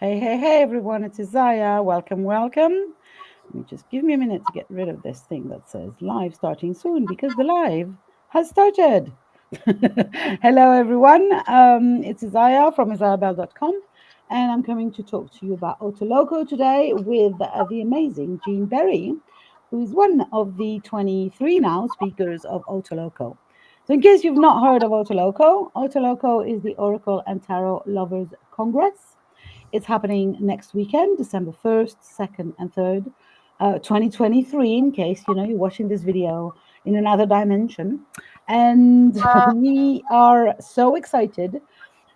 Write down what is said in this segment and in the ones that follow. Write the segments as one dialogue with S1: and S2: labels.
S1: Hey, everyone, it's Isaiah. Welcome. Let me just give me a minute to get rid of this thing that says live starting soon because the live has started. Hello, everyone. It's Isaiah from IsaiahBell.com, and I'm coming to talk to you about OTALOCO today with the amazing Jean Berry, who is one of the 23 now speakers of OTALOCO. So, in case you've not heard of OTALOCO, OTALOCO is the Oracle and Tarot Lovers Congress. It's happening next weekend, December 1st, 2nd, and 3rd, 2023, in case you're watching this video in another dimension. And we are so excited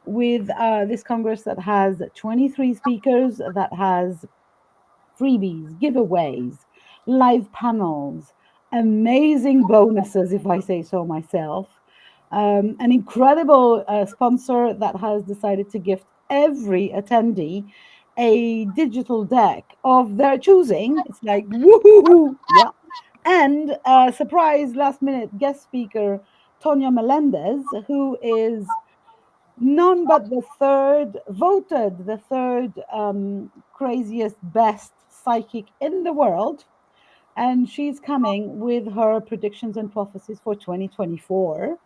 S1: with this Congress that has 23 speakers, that has freebies, giveaways, live panels, amazing bonuses, if I say so myself. An incredible sponsor that has decided to gift every attendee a digital deck of their choosing. It's like, woohoo! Yeah. And a surprise last minute guest speaker, TONYA Melendez, who is none but the third craziest, best psychic in the world. And she's coming with her predictions and prophecies for 2024.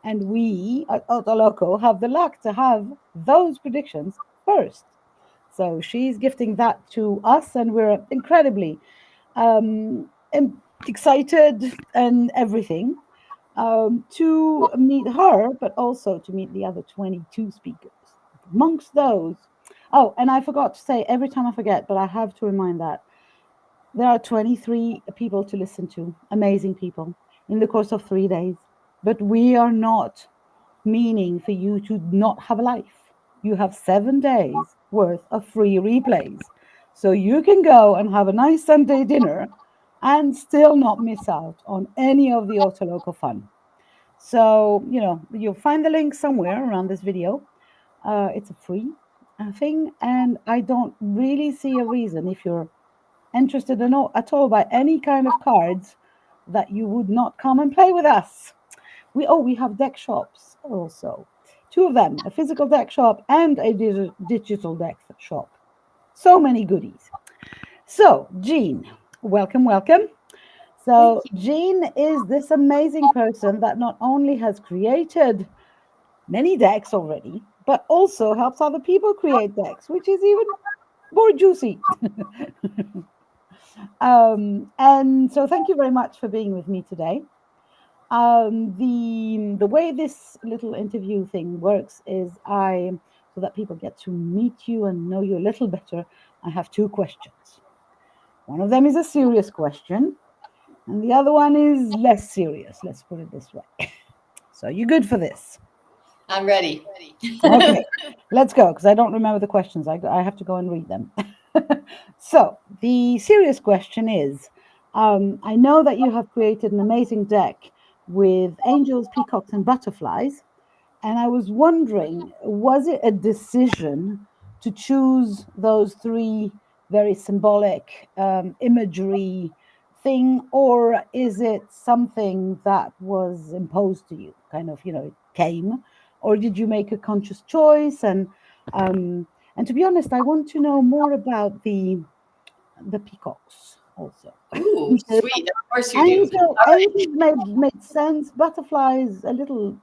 S1: And we at Otoloco have the luck to have those predictions first. So she's gifting that to us, and we're incredibly um, excited and everything to meet her, but also to meet the other 22 speakers. Amongst those, oh, and I forgot to say, every time I forget, but I have to remind that there are 23 people to listen to, amazing people, in the course of 3 days. But we are not meaning for you to not have a life. You have 7 days worth of free replays. So you can go and have a nice Sunday dinner and still not miss out on any of the Otoloco fun. So, you'll find the link somewhere around this video. It's a free thing, and I don't really see a reason, if you're interested at all by any kind of cards, that you would not come and play with us. We have deck shops also. Two of them, a physical deck shop and a digital deck shop. So many goodies. So, Jean, welcome. So, Jean is this amazing person that not only has created many decks already, but also helps other people create decks, which is even more juicy. And so, thank you very much for being with me today. The way this little interview thing works is so that people get to meet you and know you a little better, I have two questions. One of them is a serious question, and the other one is less serious. Let's put it this way. So you good for this?
S2: I'm ready.
S1: Okay, let's go, because I don't remember the questions. I have to go and read them. So the serious question is, I know that you have created an amazing deck with angels, peacocks, and butterflies. And I was wondering, was it a decision to choose those three very symbolic imagery thing, or is it something that was imposed to you? Kind of, it came, or did you make a conscious choice? And to be honest, I want to know more about the peacocks also.
S2: Ooh, sweet. Of course you do.
S1: Angels made sense. Butterflies a little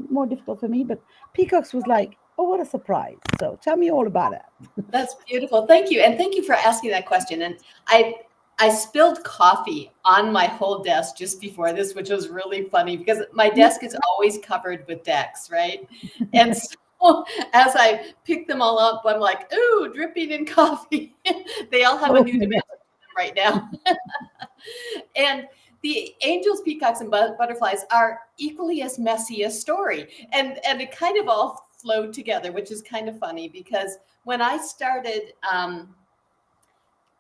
S1: more difficult for me, but peacocks was like, oh, what a surprise. So tell me all about it.
S2: That's beautiful. Thank you. And thank you for asking that question. And I spilled coffee on my whole desk just before this, which was really funny because my desk is always covered with decks, right? And so as I pick them all up, I'm like, ooh, dripping in coffee. They all have a new dimension right now. And the angels, peacocks, and butterflies are equally as messy a story. And it kind of all flowed together, which is kind of funny because when I started,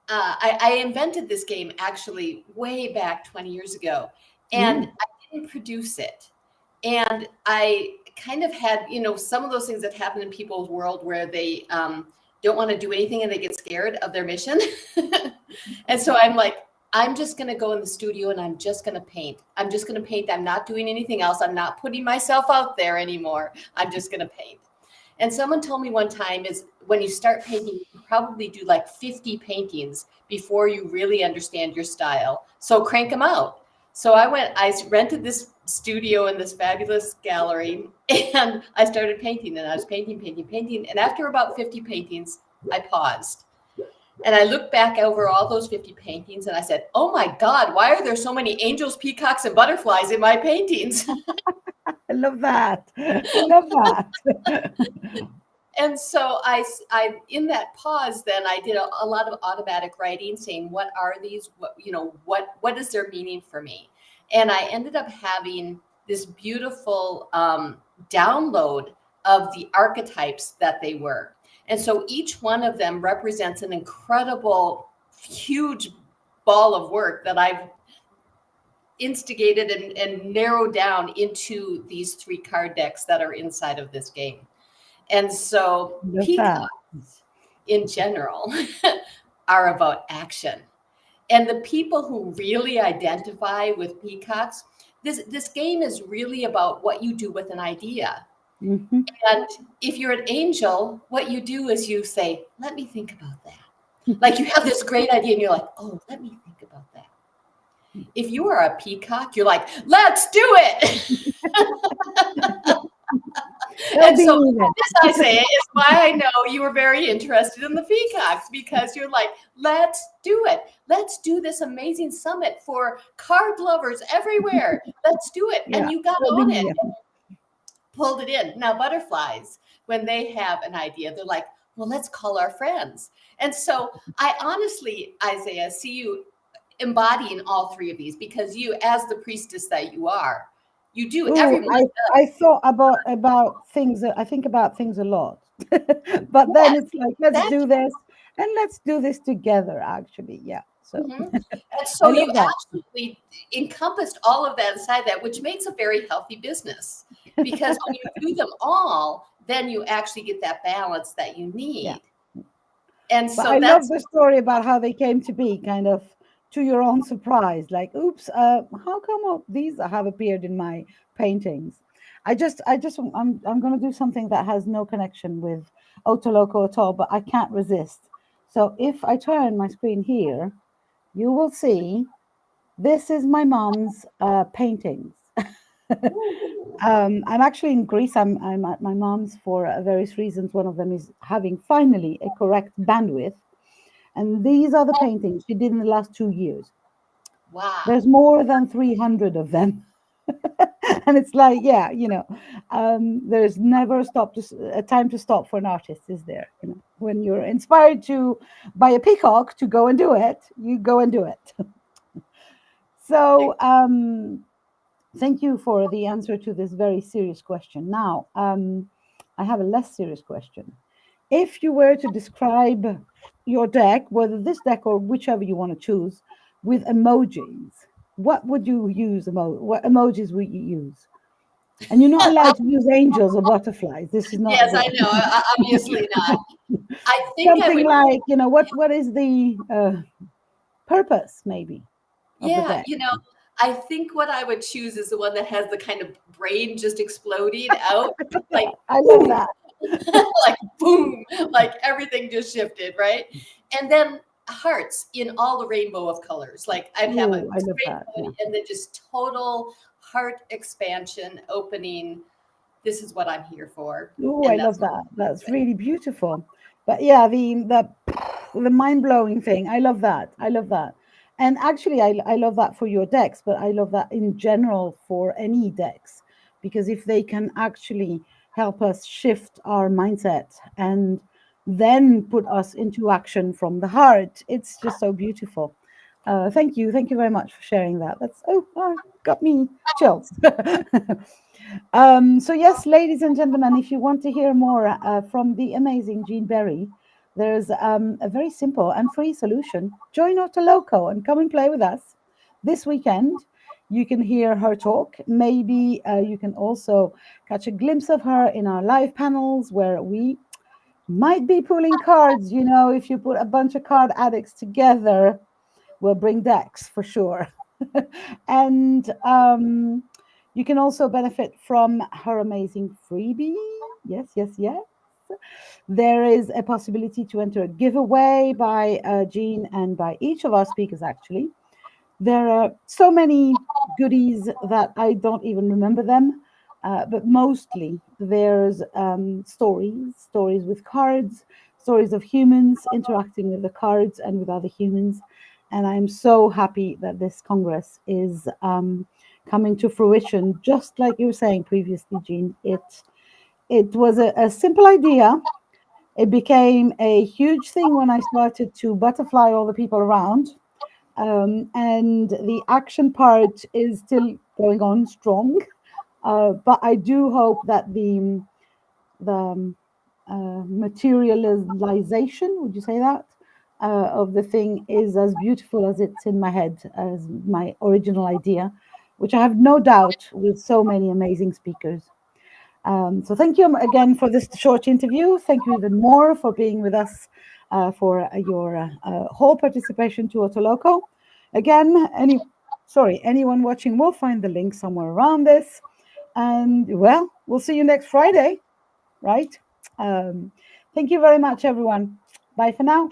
S2: I invented this game actually way back 20 years ago, and I didn't produce it. And I kind of had, some of those things that happen in people's world where they don't want to do anything and they get scared of their mission. And so I'm like, I'm just going to go in the studio and I'm just going to paint. I'm just going to paint. I'm not doing anything else. I'm not putting myself out there anymore. I'm just going to paint. And someone told me one time is when you start painting, you probably do like 50 paintings before you really understand your style. So crank them out. So I rented this studio in this fabulous gallery, and I started painting, and I was painting. And after about 50 paintings, I paused. And I looked back over all those 50 paintings and I said, oh my God, why are there so many angels, peacocks, and butterflies in my paintings?
S1: I love that. I love that.
S2: And so in that pause, then I did a lot of automatic writing saying, what are these? What is their meaning for me? And I ended up having this beautiful download of the archetypes that they were. And so each one of them represents an incredible, huge ball of work that I've instigated and narrowed down into these 3 card decks that are inside of this game. And so peacocks in general are about action. And the people who really identify with peacocks, this game is really about what you do with an idea.
S1: Mm-hmm.
S2: And if you're an angel, what you do is you say, let me think about that. Like you have this great idea and you're like, oh, let me think about that. If you are a peacock, you're like, let's do it. And so this, I say, is why I know you were very interested in the peacocks, because you're like, let's do it. Let's do this amazing summit for card lovers everywhere. Let's do it. Yeah. And you got on it, pulled it in. Now, butterflies, when they have an idea, they're like, well, let's call our friends. And so I honestly, Isaiah, see you embodying all 3 of these, because you, as the priestess that you are, you do.
S1: I thought about things. I think about things a lot, but then it's like, let's do this, and let's do this together. Actually, yeah. So,
S2: and so you absolutely encompassed all of that inside that, which makes a very healthy business, because when you do them all, then you actually get that balance that you need. Yeah. And so
S1: I love the story about how they came to be, kind of to your own surprise, like, oops, how come these have appeared in my paintings? I'm going to do something that has no connection with OTALOCO at all, but I can't resist. So if I turn my screen here, you will see this is my mom's paintings. I'm actually in Greece. I'm at my mom's for various reasons. One of them is having finally a correct bandwidth. And these are the paintings she did in the last 2 years.
S2: Wow.
S1: There's more than 300 of them. And it's like, yeah, there's never a time to stop for an artist, is there? When you're inspired to buy a peacock to go and do it, you go and do it. So thank you for the answer to this very serious question. Now, I have a less serious question. If you were to describe your deck, whether this deck or whichever you want to choose, with emojis, what would you use? What emojis would you use? And you're not allowed to use angels or butterflies. This is not.
S2: Yes, I know. Obviously not. I think
S1: something like, what is the purpose, maybe?
S2: Yeah, I think what I would choose is the one that has the kind of brain just exploding out. Like,
S1: I love that.
S2: Like, boom, like everything just shifted, right? And then hearts in all the rainbow of colors. Like I'd have a and then just total heart expansion, opening. This is what I'm here for.
S1: Oh, I love that. That's really beautiful. But yeah, the mind-blowing thing. I love that. I love that. And actually, I love that for your decks, but I love that in general for any decks, because if they can actually help us shift our mindset and then put us into action from the heart, it's just so beautiful. Thank you very much for sharing that. That's got me chills. So yes, ladies and gentlemen, if you want to hear more from the amazing Jean Berry, there's a very simple and free solution. Join OTALOCO and come and play with us this weekend. You can hear her talk. Maybe you can also catch a glimpse of her in our live panels, where we might be pulling cards. If you put a bunch of card addicts together, we'll bring decks for sure. And you can also benefit from her amazing freebie. Yes. There is a possibility to enter a giveaway by Jean and by each of our speakers, actually. There are so many goodies that I don't even remember them, but mostly there's stories with cards, stories of humans interacting with the cards and with other humans. And I'm so happy that this Congress is coming to fruition, just like you were saying previously, Jean. It was a simple idea. It became a huge thing when I started to butterfly all the people around. And the action part is still going on strong. But I do hope that the materialization, would you say that, of the thing is as beautiful as it's in my head, as my original idea, which I have no doubt with so many amazing speakers. So thank you again for this short interview. Thank you even more for being with us for your whole participation to OTALOCO. Again, anyone watching will find the link somewhere around this. And well, we'll see you next Friday, right? Thank you very much, everyone. Bye for now.